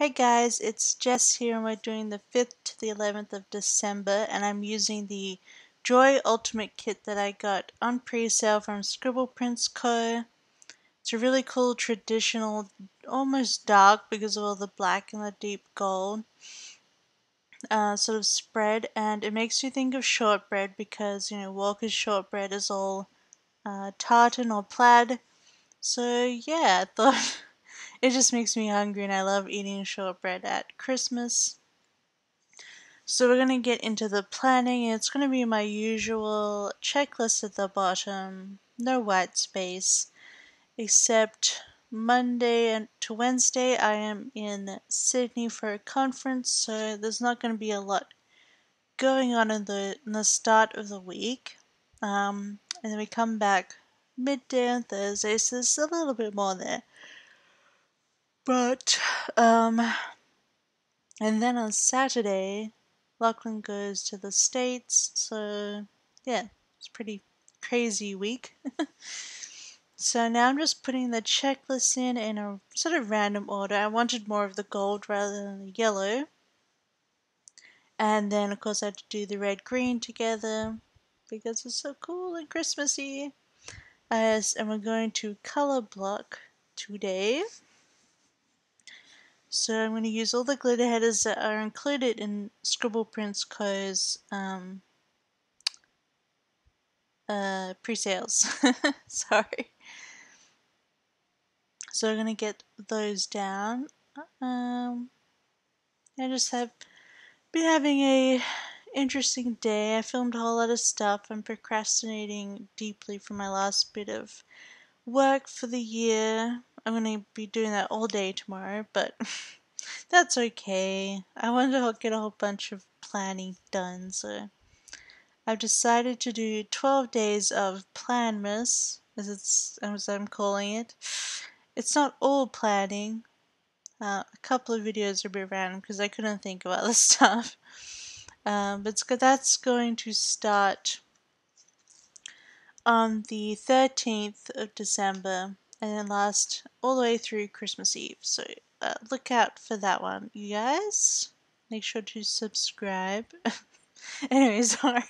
Hey guys, it's Jess here and we're doing the 5th to the 11th of December and I'm using the Joy Ultimate Kit that I got on pre-sale from Scribble Co. It's a really cool traditional, almost dark because of all the black and the deep gold sort of spread, and it makes me think of shortbread because, Walker's shortbread is all tartan or plaid. So yeah, I thought it just makes me hungry and I love eating shortbread at Christmas. So we're going to get into the planning. It's going to be my usual checklist at the bottom. No white space. Except Monday and to Wednesday I am in Sydney for a conference, so there's not going to be a lot going on in the start of the week. And then we come back midday on Thursday, so there's a little bit more there. But, and then on Saturday, Lachlan goes to the States, so yeah, it's a pretty crazy week. So now I'm just putting the checklist in a sort of random order. I wanted more of the gold rather than the yellow. And then, of course, I had to do the red-green together because it's so cool and Christmassy. And we're going to color block today. So I'm going to use all the glitter headers that are included in Scribble Co.'s pre-sales. Sorry. So we're going to get those down. I just have been having a interesting day. I filmed a whole lot of stuff. I'm procrastinating deeply for my last bit of work for the year. I'm going to be doing that all day tomorrow, but that's okay. I wanted to get a whole bunch of planning done, so I've decided to do 12 days of Planmas, as I'm calling it. It's not all planning. A couple of videos are a bit random because I couldn't think of other stuff. But that's going to start on the 13th of December and then last all the way through Christmas Eve. So look out for that one, you guys. Make sure to subscribe. Anyway, sorry.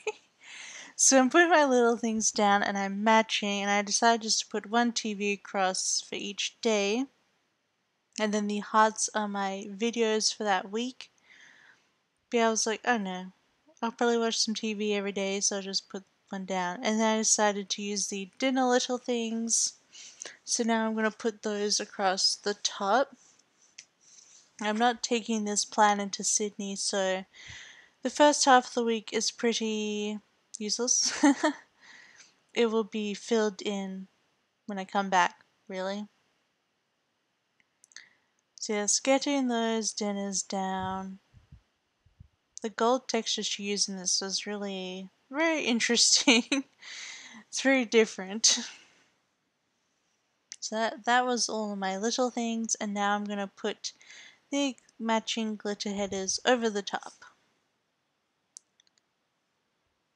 So I'm putting my little things down and I'm matching, and I decided just to put one TV across for each day. And then the hearts are my videos for that week. But I was like, oh no, I'll probably watch some TV every day, so I'll just put one down. And then I decided to use the dinner little things. So now I'm going to put those across the top. I'm not taking this plan into Sydney, so the first half of the week is pretty useless. It will be filled in when I come back, really. So yes, getting those dinners down. The gold texture she used in this was really very interesting. It's very different. So that was all of my little things, and now I'm going to put the matching glitter headers over the top.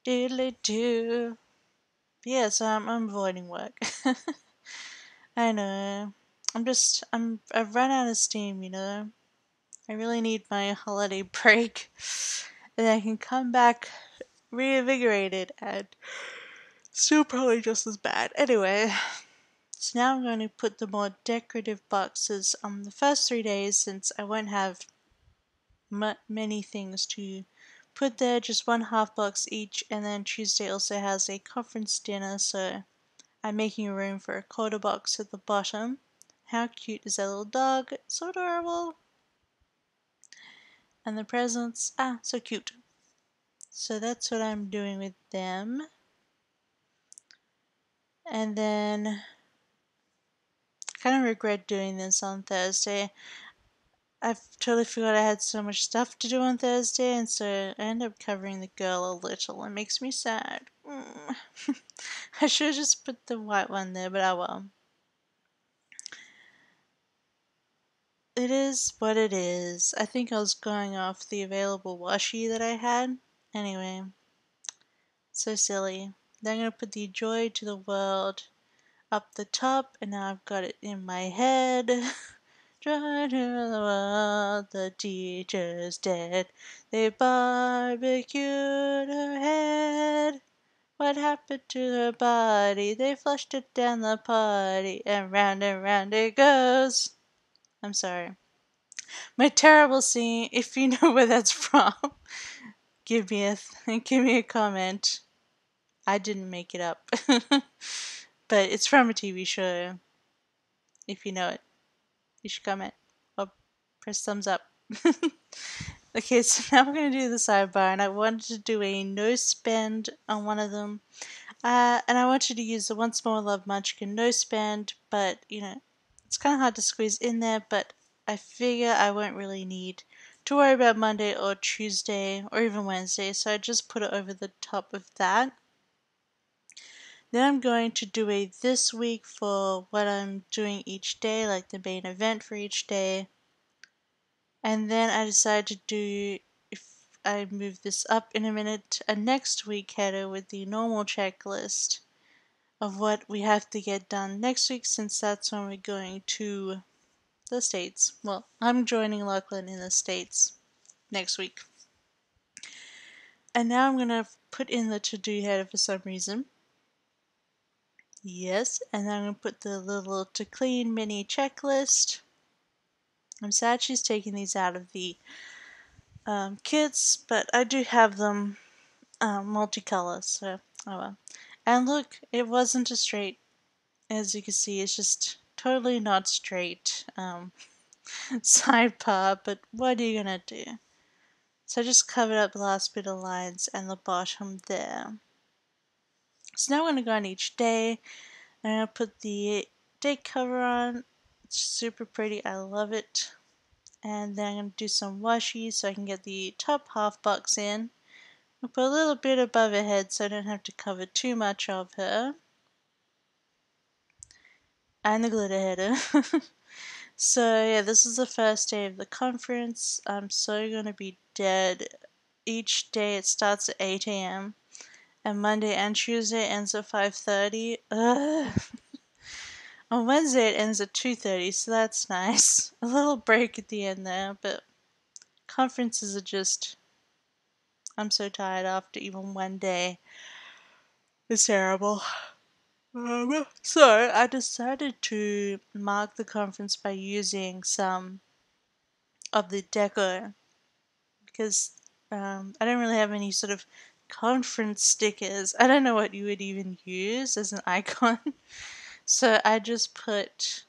Diddly do. Yeah, so I'm avoiding work. I know. I've run out of steam, I really need my holiday break. And I can come back reinvigorated and still probably just as bad. Anyway, so now I'm going to put the more decorative boxes on the first 3 days since I won't have many things to put there, just one half box each, and then Tuesday also has a conference dinner, so I'm making room for a quarter box at the bottom. How cute is that little dog? So adorable. And the presents, so cute. So that's what I'm doing with them. And then kind of regret doing this on Thursday. I totally forgot I had so much stuff to do on Thursday, and so I end up covering the girl a little. It makes me sad. I should have just put the white one there, but oh well. It is what it is. I think I was going off the available washi that I had. Anyway, so silly. Then I'm going to put the joy to the world up the top, and now I've got it in my head. Joy to the world, the teacher's dead. They barbecued her head. What happened to her body? They flushed it down the party, and round it goes. I'm sorry. My terrible singing, if you know where that's from, give me a comment. I didn't make it up. But it's from a TV show. If you know it, you should comment or press thumbs up. Okay, so now we're going to do the sidebar, and I wanted to do a no spend on one of them. And I want you to use the Once More Love Munchkin no spend, but it's kind of hard to squeeze in there, but I figure I won't really need to worry about Monday or Tuesday or even Wednesday, so I just put it over the top of that. Then I'm going to do a this week for what I'm doing each day, like the main event for each day. And then I decided to do, if I move this up in a minute, a next week header with the normal checklist of what we have to get done next week, since that's when we're going to the States. Well, I'm joining Lachlan in the States next week. And now I'm going to put in the to-do header for some reason. Yes, and then I'm going to put the little to clean mini checklist. I'm sad she's taking these out of the kits, but I do have them multicolor, so oh well. And look, it wasn't a straight, as you can see, it's just totally not straight sidebar, but what are you gonna do? So I just covered up the last bit of lines and the bottom there. So now I'm gonna go on each day. I'm gonna put the date cover on. It's super pretty, I love it. And then I'm gonna do some washi so I can get the top half box in. I'll put a little bit above her head so I don't have to cover too much of her. And the glitter header. So yeah, this is the first day of the conference. I'm so gonna be dead. Each day it starts at 8 a.m. and Monday and Tuesday ends at 5:30. Ugh. On Wednesday it ends at 2:30, so that's nice. A little break at the end there, but conferences are just... I'm so tired after even one day. It's terrible. So I decided to mark the conference by using some of the deco, because I don't really have any sort of conference stickers. I don't know what you would even use as an icon. So I just put,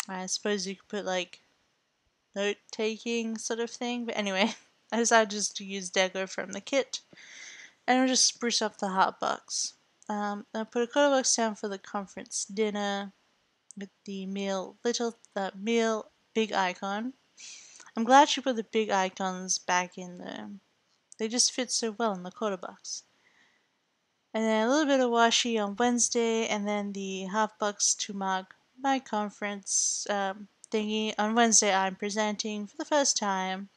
I suppose you could put like note-taking sort of thing. But anyway, I decided just to use deco from the kit. And I'll just spruce up the hot box. I put a quarter box down for the conference dinner with the meal big icon. I'm glad she put the big icons back in there. They just fit so well in the quarter box. And then a little bit of washi on Wednesday, and then the half box to mark my conference thingy. On Wednesday I'm presenting for the first time.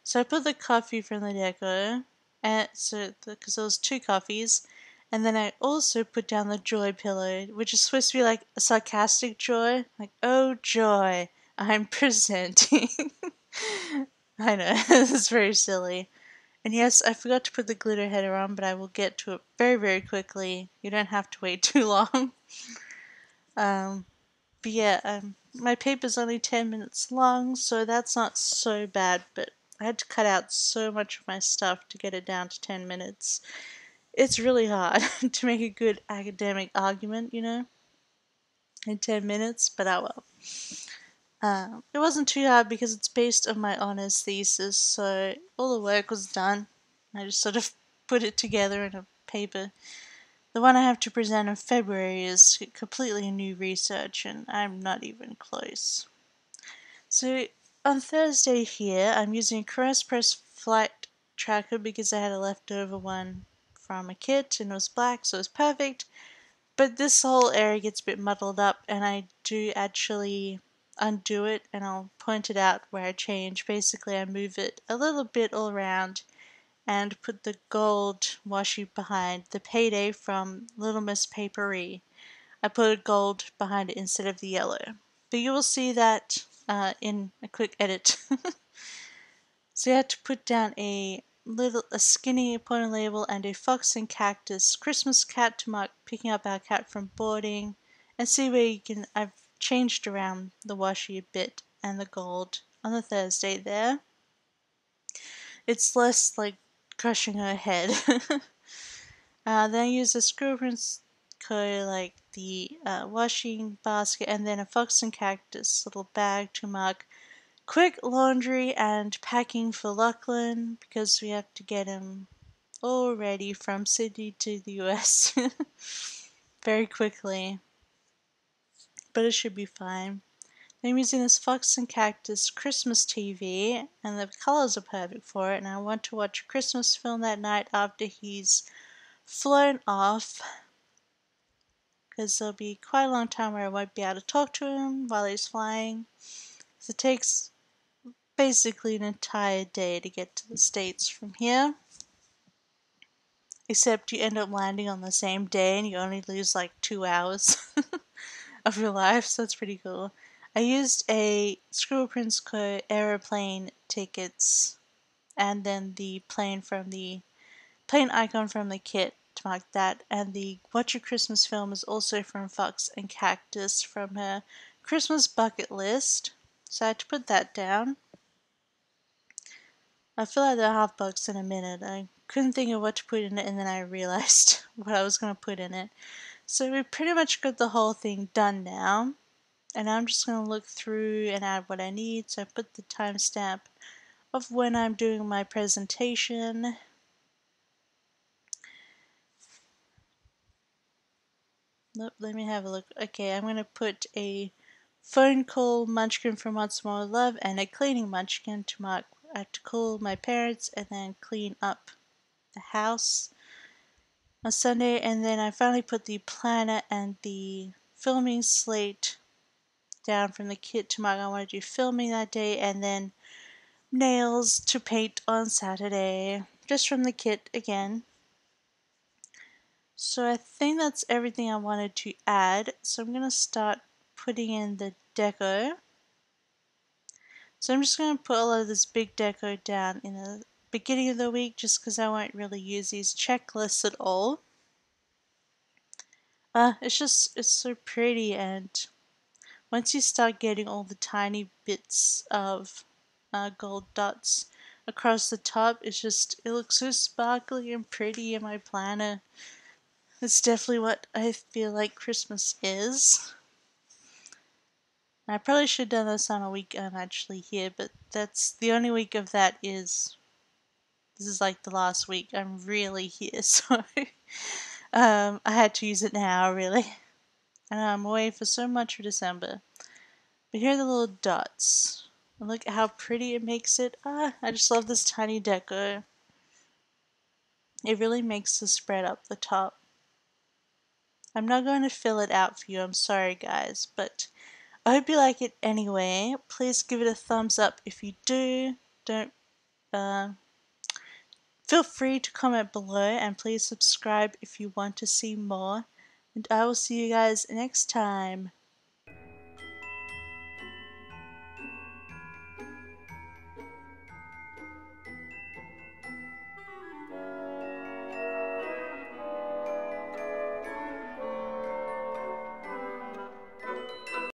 So I put the coffee from the deco, and because there was 2 coffees, and then I also put down the joy pillow, which is supposed to be like a sarcastic joy, like, oh joy, I'm presenting. I know, it's very silly. And yes, I forgot to put the glitter header on, but I will get to it very, very quickly. You don't have to wait too long. But yeah, my paper's only 10 minutes long, so that's not so bad, but I had to cut out so much of my stuff to get it down to 10 minutes. It's really hard to make a good academic argument, in 10 minutes, but oh well. It wasn't too hard because it's based on my honors thesis, so all the work was done. I just sort of put it together in a paper. The one I have to present in February is completely new research, and I'm not even close. So on Thursday here, I'm using a Press flight tracker because I had a leftover one from a kit and it was black, so it was perfect. But this whole area gets a bit muddled up, and I do actually undo it, and I'll point it out where I change. Basically, I move it a little bit all around and put the gold washi behind the payday from Little Miss Papery. I put a gold behind it instead of the yellow. But you will see that in a quick edit. So you had to put down a skinny pony label and a fox and cactus Christmas cat to mark picking up our cat from boarding, and see where you can. I've changed around the washi a bit and the gold on the Thursday there. It's less like crushing her head. Then I use a Scribble like the washing basket, and then a fox and cactus little bag to mark quick laundry and packing for Lachlan, because we have to get him all ready from Sydney to the US very quickly. But it should be fine. I'm using this Fox and Cactus Christmas TV, and the colors are perfect for it, and I want to watch a Christmas film that night after he's flown off, because there'll be quite a long time where I won't be able to talk to him while he's flying. So it takes basically an entire day to get to the States from here. Except you end up landing on the same day and you only lose like 2 hours of your life, so it's pretty cool. I used a Scribble Prince Co. aeroplane tickets and then the plane icon from the kit to mark that, and the Watch Your Christmas film is also from Fox and Cactus from her Christmas bucket list, so I had to put that down. I feel like they're $1/2 in a minute. I couldn't think of what to put in it, and then I realized what I was going to put in it. So we pretty much got the whole thing done now, and I'm just going to look through and add what I need. So I put the timestamp of when I'm doing my presentation. Nope, let me have a look. Okay, I'm going to put a phone call munchkin from Once More Love and a cleaning munchkin to mark. I have to call my parents and then clean up the house on Sunday, and then I finally put the planner and the filming slate down from the kit to mark I want to do filming that day, and then nails to paint on Saturday, just from the kit again. So I think that's everything I wanted to add, so I'm going to start putting in the deco. So I'm just going to put a lot of this big deco down in the beginning of the week, just because I won't really use these checklists at all. It's so pretty, and once you start getting all the tiny bits of gold dots across the top, it looks so sparkly and pretty in my planner. It's definitely what I feel like Christmas is. I probably should have done this on a week I'm actually here, but that's the only week of that this is like the last week I'm really here, so I had to use it now, really. And I'm away for so much of December. But here are the little dots. And look at how pretty it makes it. I just love this tiny deco. It really makes the spread up the top. I'm not going to fill it out for you, I'm sorry guys, but I hope you like it anyway. Please give it a thumbs up if you do. Don't feel free to comment below, and please subscribe if you want to see more. And I will see you guys next time.